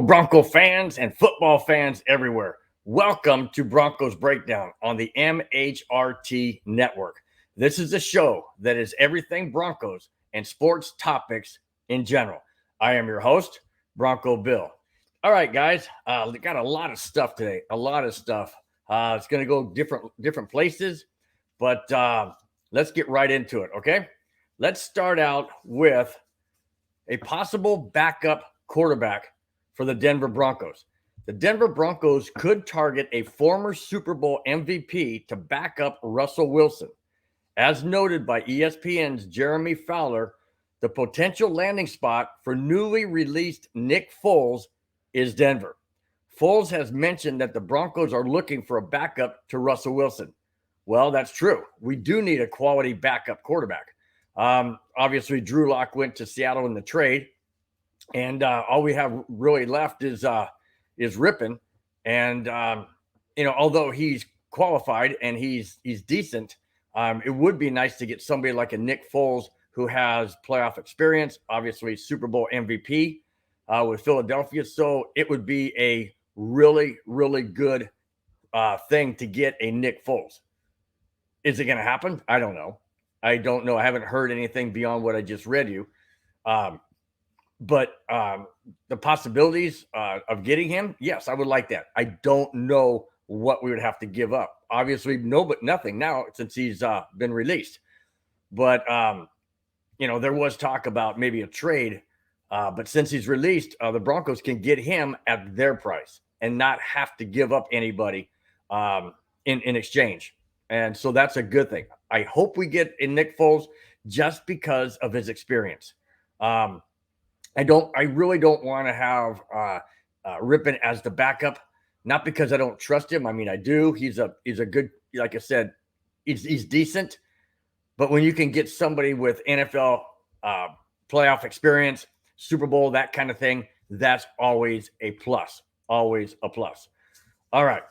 Bronco fans and football fans everywhere. Welcome to Broncos Breakdown on the MHRT Network. This is a show that is everything Broncos and sports topics in general. I am your host, Bronco Bill. All right, guys, we got a lot of stuff today. A lot of stuff. It's going to go different places, but let's get right into it. Okay, let's start out with a possible backup quarterback for the Denver Broncos. The Denver Broncos could target a former Super Bowl MVP to back up Russell Wilson. As noted by ESPN's Jeremy Fowler, the potential landing spot for newly released Nick Foles is Denver. Foles has mentioned that the Broncos are looking for a backup to Russell Wilson. Well, that's true. We do need a quality backup quarterback. Obviously, Drew Lock went to Seattle in the trade. And all we have really left is Rippon. And, although he's qualified and he's decent, it would be nice to get somebody like a Nick Foles who has playoff experience, obviously Super Bowl MVP with Philadelphia. So it would be a really, really good thing to get a Nick Foles. Is it going to happen? I don't know. I haven't heard anything beyond what I just read you. But the possibilities of getting him, yes, I would like that. I don't know what we would have to give up. Obviously, nothing now since he's been released. But, there was talk about maybe a trade. But since he's released, the Broncos can get him at their price and not have to give up anybody in exchange. And so that's a good thing. I hope we get in Nick Foles just because of his experience. I really don't want to have Rippon as the backup, not because I don't trust him. I mean, I do. He's a good, like I said, he's decent. But when you can get somebody with NFL playoff experience, Super Bowl, that kind of thing, that's always a plus. Always a plus. All right,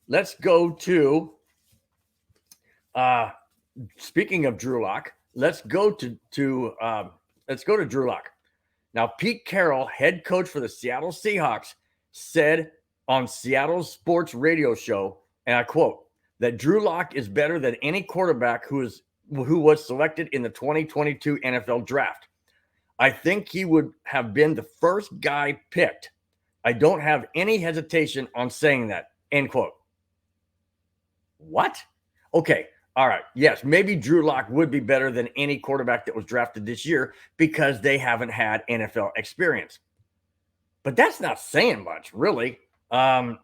let's go to. Speaking of Drew Lock, let's go to Drew Lock. Now, Pete Carroll, head coach for the Seattle Seahawks, said on Seattle's sports radio show, and I quote, that Drew Lock is better than any quarterback who was selected in the 2022 NFL draft. I think he would have been the first guy picked. I don't have any hesitation on saying that, end quote. What? Okay. All right. Yes, maybe Drew Lock would be better than any quarterback that was drafted this year because they haven't had NFL experience. But that's not saying much, really. So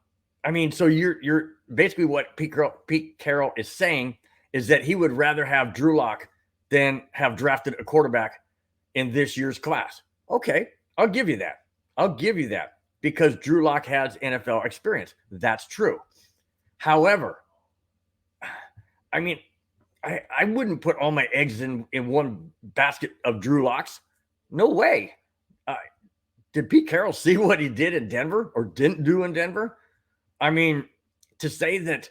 you're basically what Pete Carroll is saying is that he would rather have Drew Lock than have drafted a quarterback in this year's class. Okay, I'll give you that because Drew Lock has NFL experience. That's true. However, I wouldn't put all my eggs in one basket of Drew Locks. No way. Did Pete Carroll see what he did in Denver or didn't do in Denver? To say that,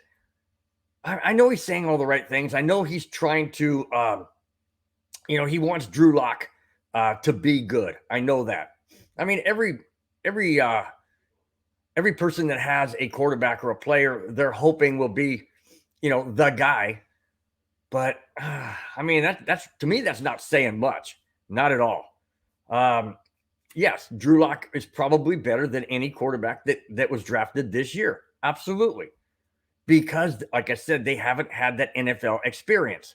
I know he's saying all the right things. I know he's trying to, he wants Drew Lock to be good. I know that. Every person that has a quarterback or a player, they're hoping will be, the guy. But that's to me, that's not saying much, not at all. Yes, Drew Lock is probably better than any quarterback that was drafted this year. Absolutely. Because, like I said, they haven't had that NFL experience.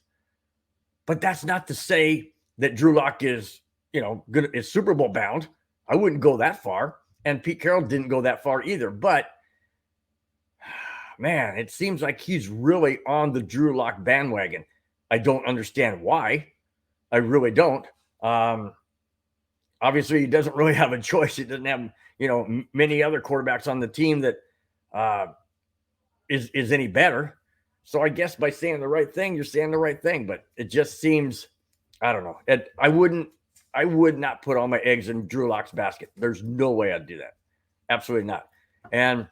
But that's not to say that Drew Lock is, is Super Bowl bound. I wouldn't go that far. And Pete Carroll didn't go that far either. But man, it seems like he's really on the Drew Lock bandwagon. I don't understand why. I really don't. Obviously, he doesn't really have a choice. He doesn't have, many other quarterbacks on the team that is any better. So I guess by saying the right thing, you're saying the right thing. But it just seems, I don't know. I would not put all my eggs in Drew Lock's basket. There's no way I'd do that. Absolutely not. And,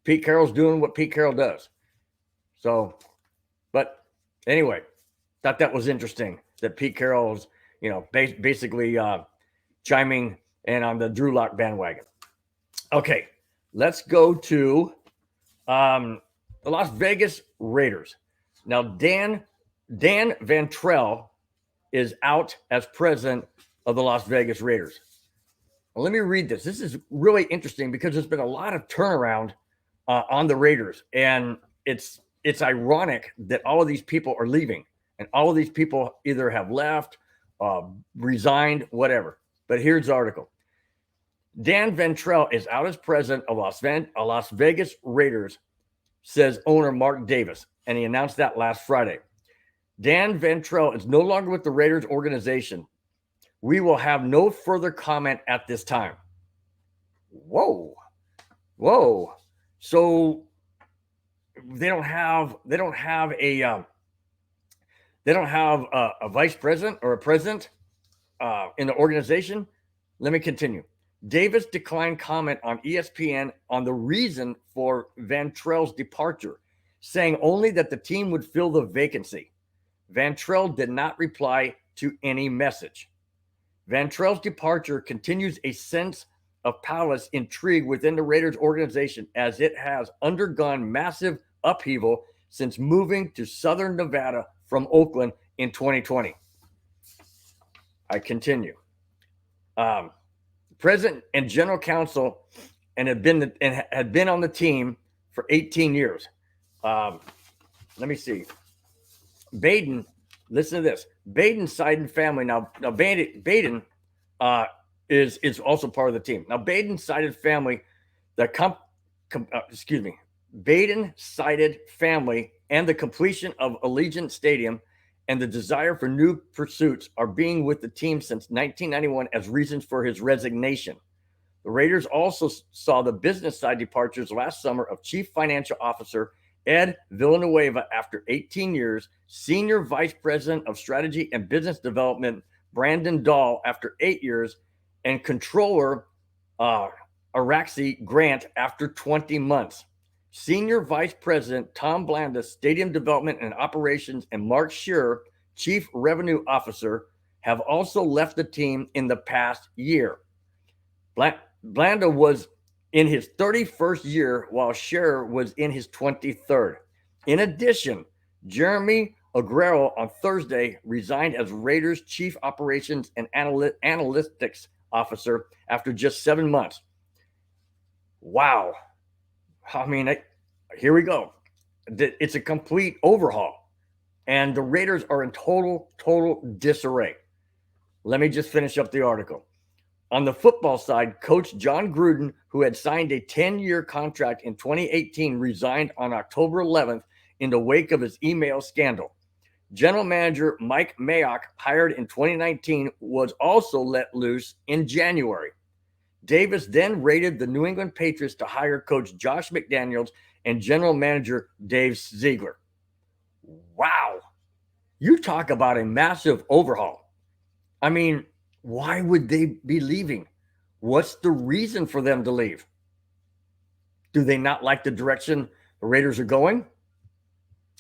Pete Carroll's doing what Pete Carroll does. So, but anyway, thought that was interesting that Pete Carroll's, basically chiming in on the Drew Lock bandwagon. Okay, let's go to the Las Vegas Raiders. Now, Dan Ventrell is out as president of the Las Vegas Raiders. Well, let me read this. This is really interesting because there's been a lot of turnaround on the Raiders, and it's ironic that all of these people are leaving, and all of these people either have left, resigned, whatever. But here's the article. Dan Ventrell is out as president of Las Vegas Raiders, says owner Mark Davis, and he announced that last Friday. Dan Ventrell is no longer with the Raiders organization. We will have no further comment at this time. Whoa. So they don't have a vice president or a president in the organization. Let me continue. Davis declined comment on ESPN on the reason for Ventrell's departure, saying only that the team would fill the vacancy. Ventrell did not reply to any message. Ventrell's departure continues a sense of palace intrigue within the Raiders organization as it has undergone massive upheaval since moving to Southern Nevada from Oakland in 2020. I continue. President and general counsel and had been on the team for 18 years. Let me see. Baden, listen to this. Baden Seiden family. Now Baden is also part of the team. Now Baden Seiden family, Baden Seiden family and the completion of Allegiant Stadium and the desire for new pursuits are being with the team since 1991 as reasons for his resignation. The Raiders also saw the business side departures last summer of Chief Financial Officer Ed Villanueva after 18 years, Senior Vice President of Strategy and Business Development Brandon Dahl after 8 years, and Controller Araxi Grant after 20 months. Senior Vice President Tom Blanda, Stadium Development and Operations, and Mark Shearer, Chief Revenue Officer, have also left the team in the past year. Blanda was in his 31st year, while Shearer was in his 23rd. In addition, Jeremy Aguero on Thursday resigned as Raiders Chief Operations and Analytics Officer after just 7 months. Wow. I mean, here we go. It's a complete overhaul, and the Raiders are in total disarray. Let me just finish up the article. On the football side, Coach John Gruden, who had signed a 10-year contract in 2018, resigned on October 11th in the wake of his email scandal. General Manager Mike Mayock, hired in 2019, was also let loose in January. Davis then raided the New England Patriots to hire Coach Josh McDaniels and General Manager Dave Ziegler. Wow. You talk about a massive overhaul. I mean, why would they be leaving? What's the reason for them to leave? Do they not like the direction the Raiders are going?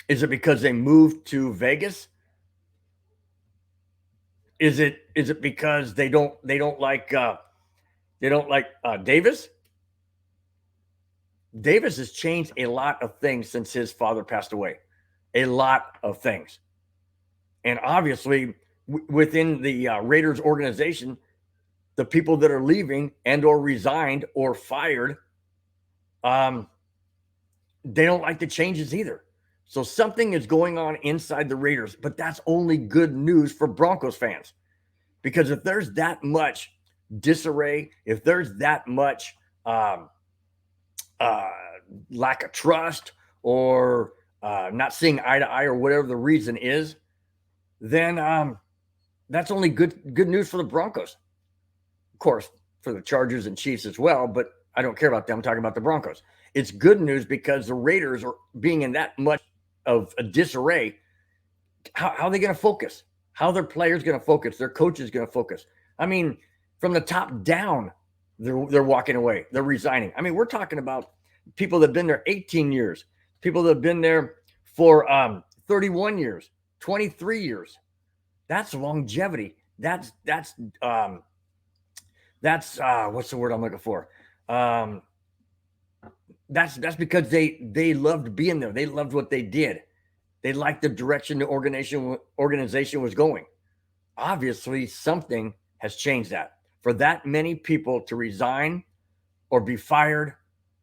Is it because they moved to Vegas? Is it because they don't like Davis? Davis has changed a lot of things since his father passed away. A lot of things. And obviously, within the Raiders organization, the people that are leaving and or resigned or fired, they don't like the changes either. So something is going on inside the Raiders, but that's only good news for Broncos fans. Because if there's that much disarray, if there's that much lack of trust or not seeing eye to eye or whatever the reason is, then that's only good news for the Broncos. Of course, for the Chargers and Chiefs as well, but I don't care about them. I'm talking about the Broncos. It's good news because the Raiders are being in that much of a disarray. How are they going to focus? How are their players going to focus? Their coaches going to focus? I mean, from the top down, they're walking away. They're resigning. I mean, we're talking about people that have been there 18 years, people that have been there for 31 years, 23 years. That's longevity. That's what's the word I'm looking for? Um, that's because they loved being there. They loved what they did. They liked the direction the organization was going. Obviously, something has changed that. For that many people to resign or be fired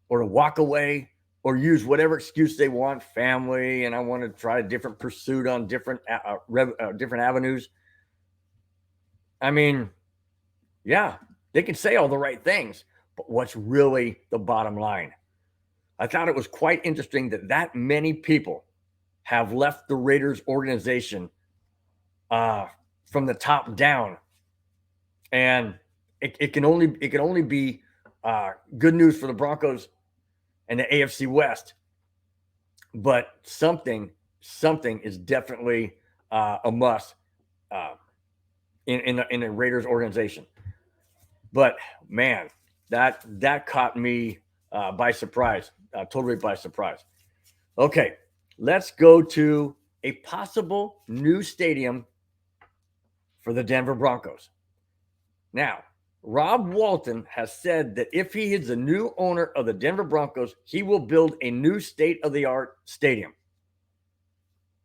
or to walk away or use whatever excuse they want, family, and I want to try a different pursuit on different avenues. I mean, yeah, they can say all the right things, but what's really the bottom line? I thought it was quite interesting that many people have left the Raiders organization from the top down, and it can only be good news for the Broncos and the AFC West. But something is definitely a must in the Raiders organization. But man, that caught me by surprise, totally by surprise. Okay, let's go to a possible new stadium for the Denver Broncos. Now, Rob Walton has said that if he is the new owner of the Denver Broncos, he will build a new state-of-the-art stadium.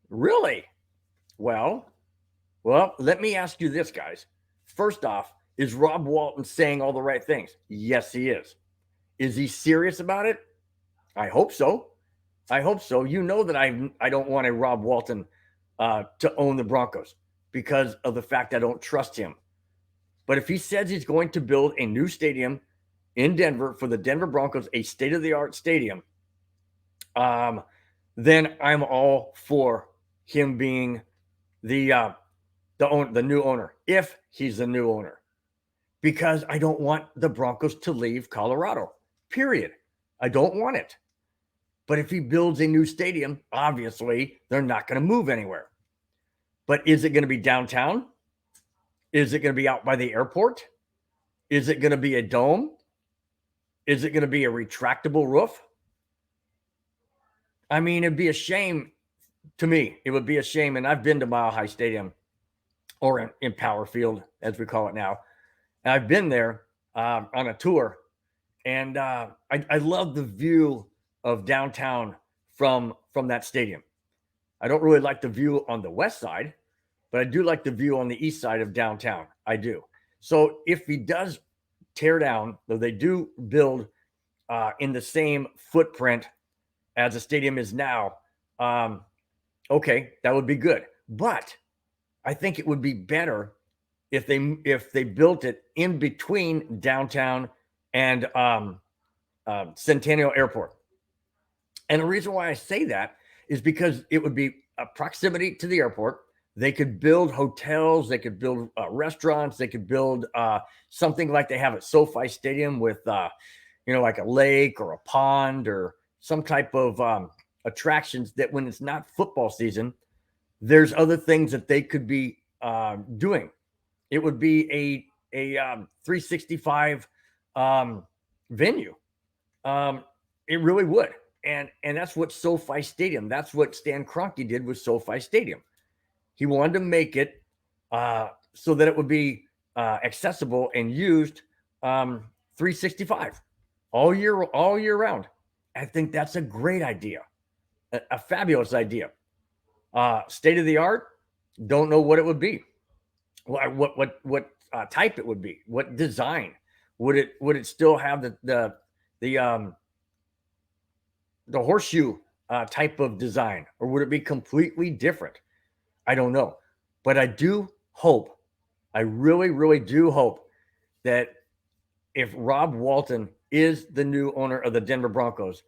Really? Well, let me ask you this, guys. First off, is Rob Walton saying all the right things? Yes, he is. Is he serious about it? I hope so. I hope so. You know that I don't want a Rob Walton to own the Broncos because of the fact I don't trust him. But if he says he's going to build a new stadium in Denver for the Denver Broncos, a state-of-the-art stadium, then I'm all for him being the new owner, if he's the new owner, because I don't want the Broncos to leave Colorado, period. I don't want it. But if he builds a new stadium, obviously they're not going to move anywhere. But is it going to be downtown? Is it going to be out by the airport? Is it going to be a dome? Is it going to be a retractable roof? I mean, it'd be a shame to me. It would be a shame. And I've been to Mile High Stadium, or in Power Field, as we call it now. And I've been there on a tour. And I love the view of downtown from that stadium. I don't really like the view on the west side, but I do like the view on the east side of downtown. I do. So if he does tear down, though they do build in the same footprint as the stadium is now, okay, that would be good. But I think it would be better if they built it in between downtown and Centennial Airport. And the reason why I say that is because it would be a proximity to the airport. They could build hotels, they could build restaurants, they could build something like they have at SoFi Stadium with, like a lake or a pond or some type of attractions that when it's not football season, there's other things that they could be doing. It would be a 365 venue. It really would. And that's what SoFi Stadium, that's what Stan Kroenke did with SoFi Stadium. He wanted to make it so that it would be accessible and used 365 all year round. I think that's a great idea, a fabulous idea. State of the art, don't know what it would be, what type it would be, what design would it still have the horseshoe type of design, or would it be completely different? I don't know, but I do hope, I really, really do hope that if Rob Walton is the new owner of the Denver Broncos,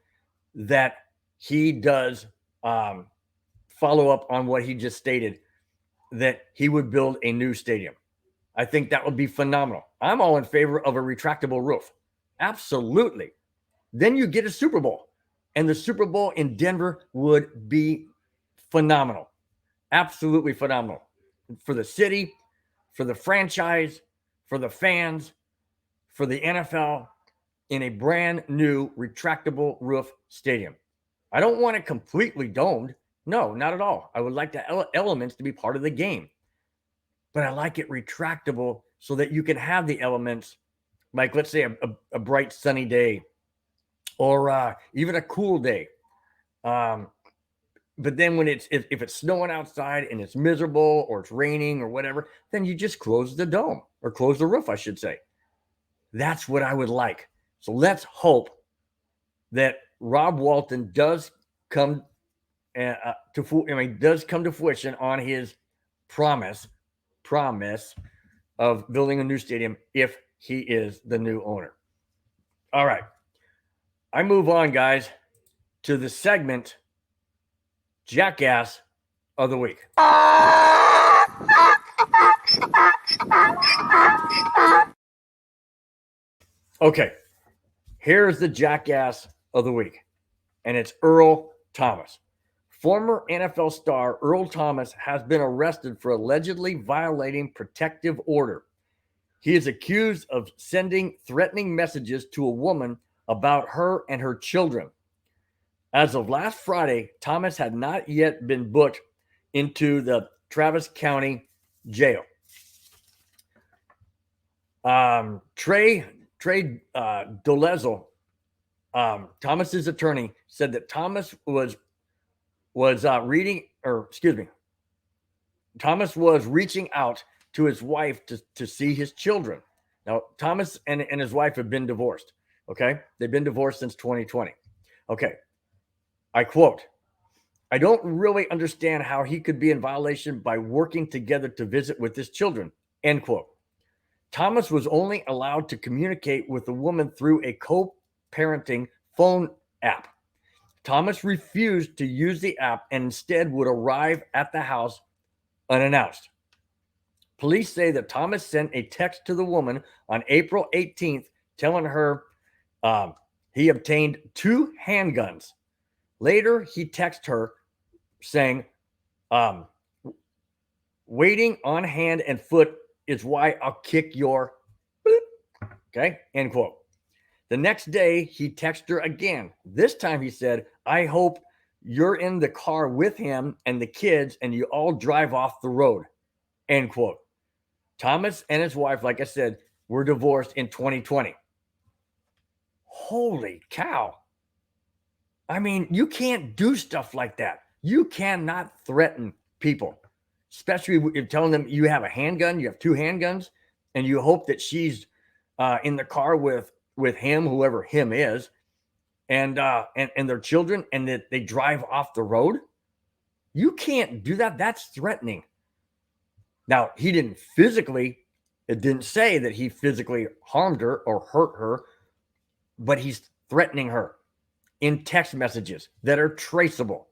that he does follow up on what he just stated, that he would build a new stadium. I think that would be phenomenal. I'm all in favor of a retractable roof. Absolutely. Then you get a Super Bowl, and the Super Bowl in Denver would be phenomenal. Absolutely phenomenal for the city, for the franchise, for the fans, for the NFL, in a brand new retractable roof stadium. I don't want it completely domed. No, not at all. I would like the elements to be part of the game, but I like it retractable so that you can have the elements like let's say a bright sunny day, or even a cool day. But then when if it's snowing outside and it's miserable or it's raining or whatever, then you just close the dome or close the roof, I should say. That's what I would like. So let's hope that Rob Walton does come does come to fruition on his promise of building a new stadium if he is the new owner. All right. I move on, guys, to the segment Jackass of the Week. Okay, here's the Jackass of the Week, and it's Earl Thomas. Former NFL star Earl Thomas has been arrested for allegedly violating protective order. He is accused of sending threatening messages to a woman about her and her children. As of last Friday, Thomas had not yet been booked into the Travis County Jail. Trey Dolezel, Thomas's attorney, said that Thomas was reaching out to his wife to see his children. Now, Thomas and his wife have been divorced. Okay, they've been divorced since 2020. Okay, I quote, "I don't really understand how he could be in violation by working together to visit with his children," end quote. Thomas was only allowed to communicate with the woman through a co-parenting phone app. Thomas refused to use the app and instead would arrive at the house unannounced. Police say that Thomas sent a text to the woman on April 18th telling her he obtained 2 handguns. Later, he texted her saying, "Waiting on hand and foot is why I'll kick your boop." Okay, end quote. The next day, he texted her again. This time he said, "I hope you're in the car with him and the kids and you all drive off the road," end quote. Thomas and his wife, like I said, were divorced in 2020. Holy cow. I mean, you can't do stuff like that. You cannot threaten people, especially if you're telling them you have a handgun, you have 2 handguns, and you hope that she's in the car with him, whoever him is, and their children, and that they drive off the road. You can't do that. That's threatening. Now, it didn't say that he physically harmed her or hurt her, but he's threatening her in text messages that are traceable,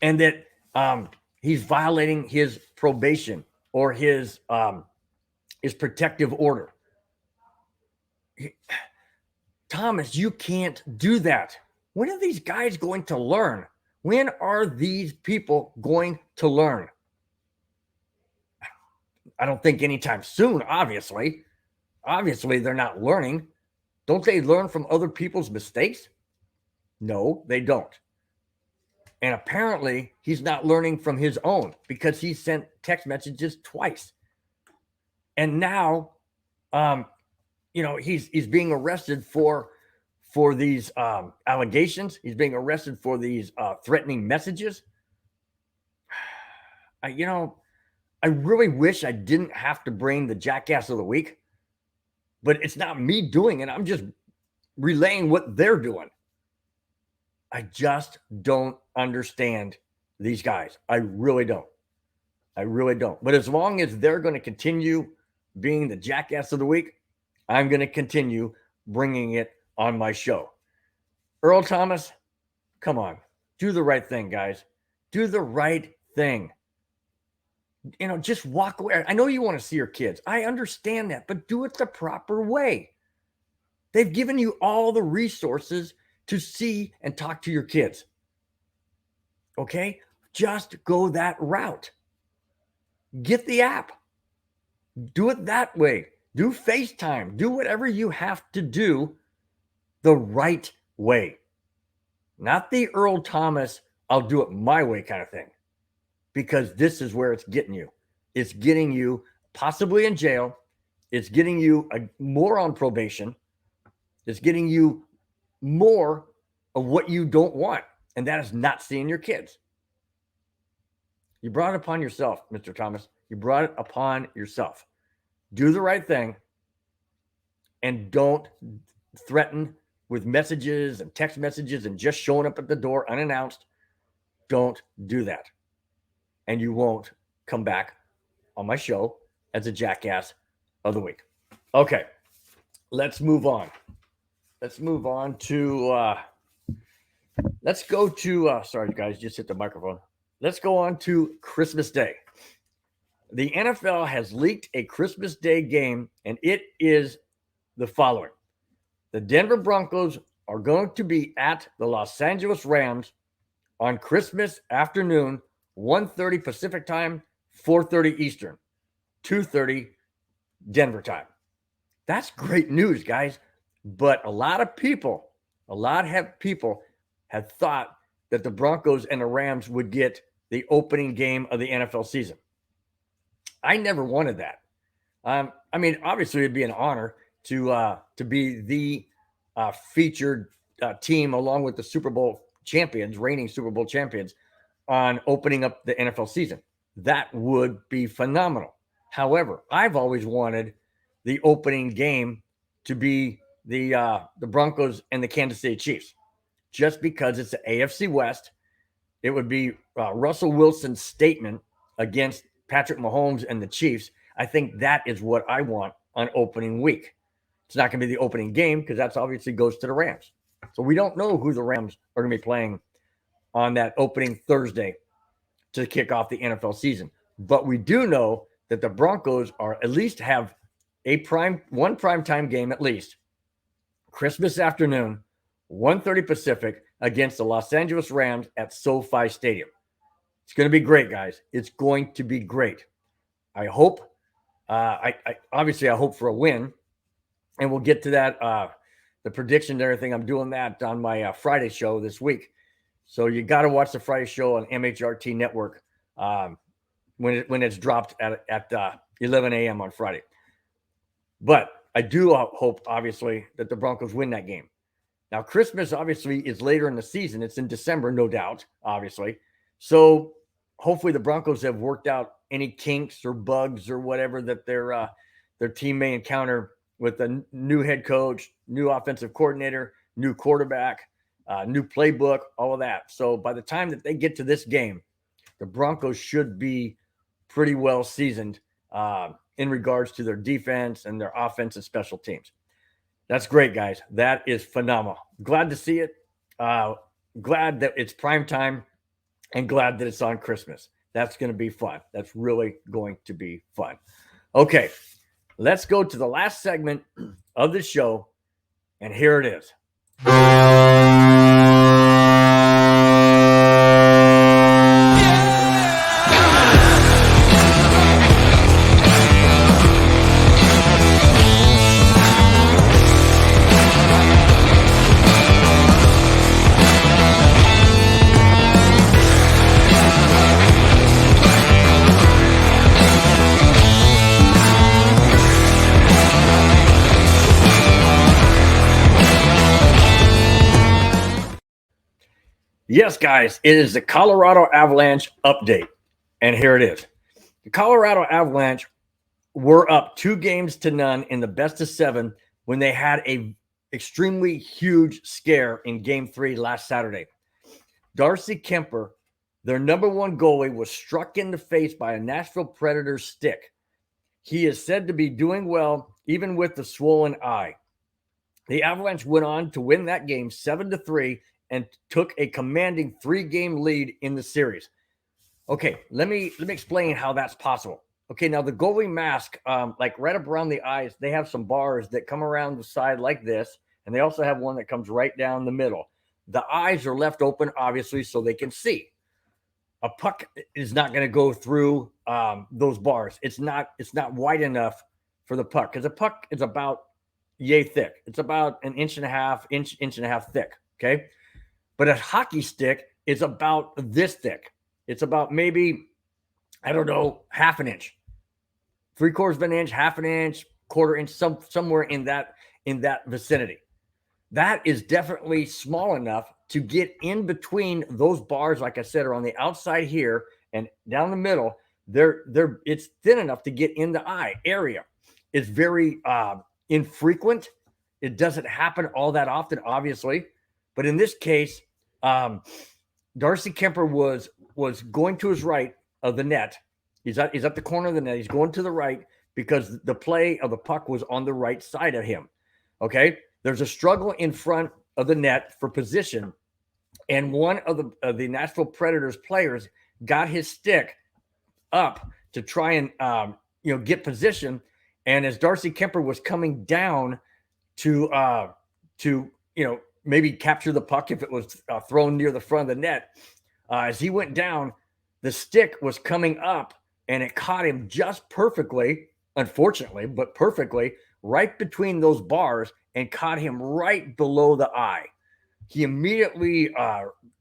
and that he's violating his probation or his protective order. Thomas, you can't do that. When are these guys going to learn? When are these people going to learn? I don't think anytime soon, obviously. Obviously, they're not learning. Don't they learn from other people's mistakes? No, they don't. And apparently, he's not learning from his own because he sent text messages twice. And now, he's being arrested for these allegations. He's being arrested for these threatening messages. I really wish I didn't have to bring the Jackass of the Week, but it's not me doing it. I'm just relaying what they're doing. I just don't understand these guys. I really don't. But as long as they're going to continue being the Jackass of the Week, I'm going to continue bringing it on my show. Earl Thomas, come on. Do the right thing, guys. Do the right thing. Just walk away. I know you want to see your kids. I understand that, but do it the proper way. They've given you all the resources to see and talk to your kids. Okay? Just go that route. Get the app. Do it that way. Do FaceTime. Do whatever you have to do the right way. Not the Earl Thomas, I'll do it my way kind of thing. Because this is where it's getting you. It's getting you possibly in jail It's getting you more on probation. It's getting you more of what you don't want, and that is not seeing your kids. You brought it upon yourself, Mr. Thomas. You brought it upon yourself. Do the right thing and don't threaten with messages and text messages and just showing up at the door unannounced. Don't do that. And you won't come back on my show as a jackass of the week. Okay, let's move on. Let's move on to, let's go to, sorry guys, just hit the microphone. Let's go on to Christmas Day. The NFL has leaked a Christmas Day game, and it is the following. The Denver Broncos are going to be at the Los Angeles Rams on Christmas afternoon, 1:30 Pacific time, 4:30 Eastern, 2:30 Denver time. That's great news, guys. But a lot of people have thought that the Broncos and the Rams would get the opening game of the NFL season. I never wanted that. I mean, obviously, it'd be an honor to be the featured team along with the Super Bowl champions, reigning Super Bowl champions, on opening up the NFL season. That would be phenomenal. However, I've always wanted the opening game to be the Broncos and the Kansas City Chiefs, just because it's the AFC West. It would be Russell Wilson's statement against Patrick Mahomes and the Chiefs. I think that is what I want on opening week. It's not going to be the opening game because that's obviously goes to the Rams. So we don't know who the Rams are going to be playing on that opening Thursday to kick off the NFL season. But we do know that the Broncos are at least have one primetime game at least, Christmas afternoon, 1:30 Pacific against the Los Angeles Rams at SoFi Stadium. It's going to be great, guys. It's going to be great. I hope, I hope for a win, and we'll get to that, the prediction and everything. I'm doing that on my Friday show this week. So you got to watch the Friday show on MHRT Network when it's dropped at 11 a.m. on Friday. But I do hope, obviously, that the Broncos win that game. Now, Christmas, obviously, is later in the season. It's in December, no doubt, obviously. So hopefully the Broncos have worked out any kinks or bugs or whatever that their team may encounter with a new head coach, new offensive coordinator, new quarterback, new playbook, all of that. So by the time that they get to this game, the Broncos should be pretty well seasoned in regards to their defense and their offense and special teams. That's great, guys. That is phenomenal. Glad to see it. Glad that it's prime time and glad that it's on Christmas. That's going to be fun. That's really going to be fun. Okay, let's go to the last segment of the show, and here it is. Yes, guys, it is the Colorado Avalanche update, and here it is. The Colorado Avalanche were up 2-0 in the best of 7 when they had a extremely huge scare in Game 3 last Saturday. Darcy Kemper, their number one goalie, was struck in the face by a Nashville Predators stick. He is said to be doing well, even with the swollen eye. The Avalanche went on to win that game 7-3 and took a commanding 3-game lead in the series. Okay, let me explain how that's possible. Okay, now the goalie mask, like right up around the eyes, they have some bars that come around the side like this, and they also have one that comes right down the middle. The eyes are left open, obviously, so they can see. A puck is not going to go through those bars. It's not wide enough for the puck because the puck is about yay thick. It's about an inch and a half thick. Okay. But a hockey stick is about this thick. It's about maybe, I don't know, half an inch, 3/4 of an inch, half an inch, quarter inch, somewhere in that vicinity. That is definitely small enough to get in between those bars, like I said, are on the outside here and down the middle. It's thin enough to get in the eye area. It's very infrequent. It doesn't happen all that often, obviously. But in this case, Darcy Kemper was going to his right of the net. He's at the corner of the net. He's going to the right because the play of the puck was on the right side of him. Okay? There's a struggle in front of the net for position, and one of the Nashville Predators players got his stick up to try and get position. And as Darcy Kemper was coming down to maybe capture the puck if it was thrown near the front of the net, as he went down, the stick was coming up, and it caught him just perfectly, unfortunately, but perfectly, right between those bars, and caught him right below the eye. He immediately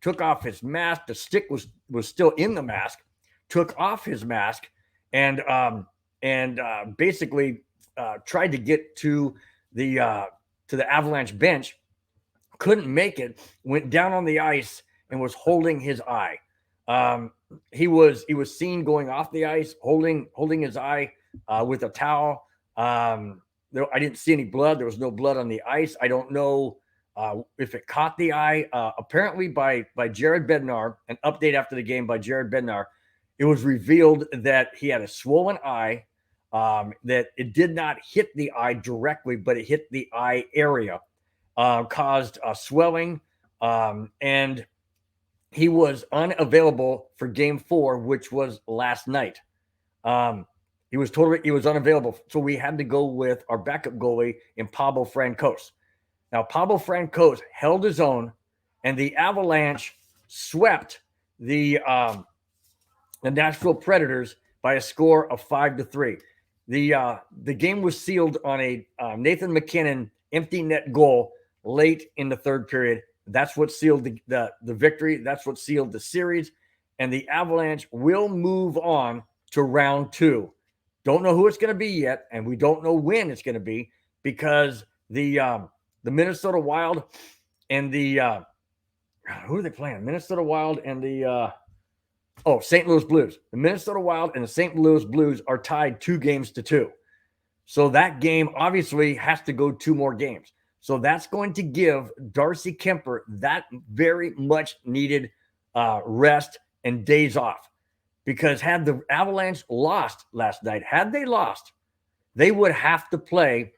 took off his mask. The stick was still in the mask. Took off his mask and basically tried to get to the Avalanche bench. Couldn't make it. Went down on the ice and was holding his eye. He was seen going off the ice, holding his eye with a towel. I didn't see any blood. There was no blood on the ice. I don't know if it caught the eye. Apparently by Jared Bednar, an update after the game by Jared Bednar, it was revealed that he had a swollen eye, that it did not hit the eye directly, but it hit the eye area, caused swelling, and he was unavailable for Game 4, which was last night. He was unavailable. So we had to go with our backup goalie in Pablo Francos. Now, Pablo Francos held his own, and the Avalanche swept the Nashville Predators by a score of 5-3. The game was sealed on a Nathan McKinnon empty net goal late in the third period. That's what sealed the victory. That's what sealed the series. And the Avalanche will move on to round 2. Don't know who it's going to be yet, and we don't know when it's going to be, because the Minnesota Wild and the who are they playing? Minnesota Wild and the St. Louis Blues. The Minnesota Wild and the St. Louis Blues are tied 2-2. So that game obviously has to go 2 more games. So that's going to give Darcy Kemper that very much needed rest and days off. Because had the Avalanche lost last night, they would have to play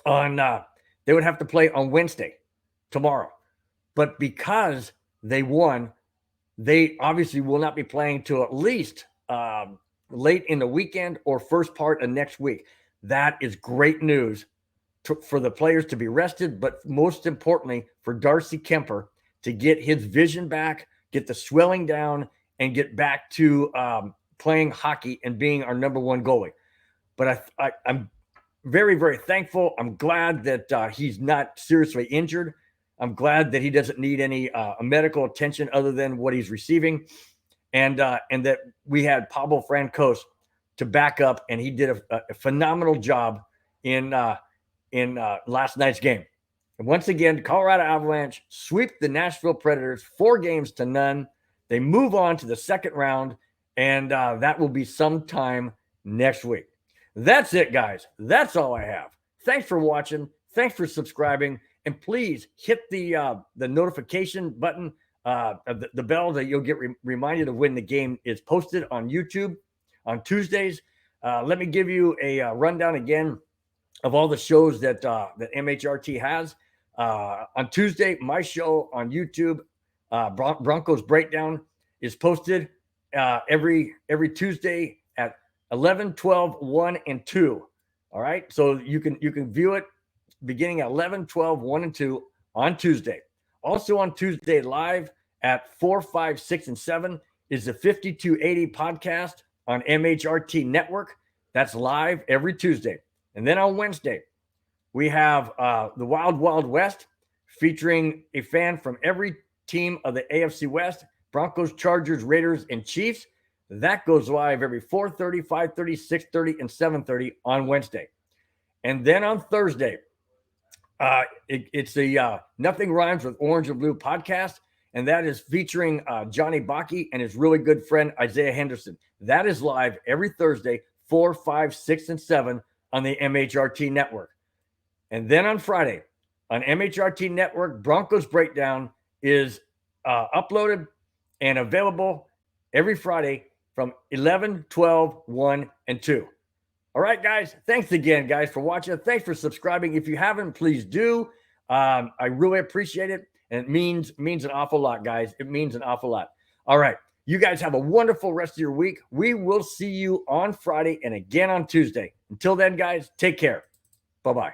on Wednesday, tomorrow. But because they won, they obviously will not be playing till at least late in the weekend or first part of next week. That is great news for the players to be rested, but most importantly for Darcy Kemper to get his vision back, get the swelling down, and get back to playing hockey and being our number one goalie. But I'm very, very thankful. I'm glad that he's not seriously injured. I'm glad that he doesn't need any medical attention other than what he's receiving, and that we had Pablo Francos to back up, and he did a phenomenal job in last night's game. And once again, Colorado Avalanche sweep the Nashville Predators 4-0. They move on to the second round, and that will be sometime next week. That's it, guys. That's all I have. Thanks for watching. Thanks for subscribing. And please hit the notification button, the bell, that you'll get reminded of when the game is posted on YouTube on Tuesdays. Let me give you a rundown again of all the shows that MHRT has. On Tuesday, my show on YouTube, Broncos Breakdown, is posted every Tuesday at 11, 12, 1, and 2. All right, so you can view it beginning at 11, 12, 1, and 2 on Tuesday. Also on Tuesday live at 4, 5, 6, and 7 is the 5280 podcast on MHRT Network. That's live every Tuesday. And then on Wednesday, we have the Wild Wild West, featuring a fan from every team of the AFC West: Broncos, Chargers, Raiders, and Chiefs. That goes live every 4:30, 5:30, 6:30, and 7:30 on Wednesday. And then on Thursday, it's the Nothing Rhymes with Orange and Blue podcast. And that is featuring Johnny Baki and his really good friend, Isaiah Henderson. That is live every Thursday, 4, 5, 6, and 7 on the MHRT network. And then on Friday on MHRT network, Broncos Breakdown is uploaded and available every Friday from 11, 12, 1, and 2. All right, guys. Thanks again, guys, for watching. Thanks for subscribing. If you haven't, please do. I really appreciate it. And it means an awful lot, guys. It means an awful lot. All right. You guys have a wonderful rest of your week. We will see you on Friday and again on Tuesday. Until then, guys, take care. Bye-bye.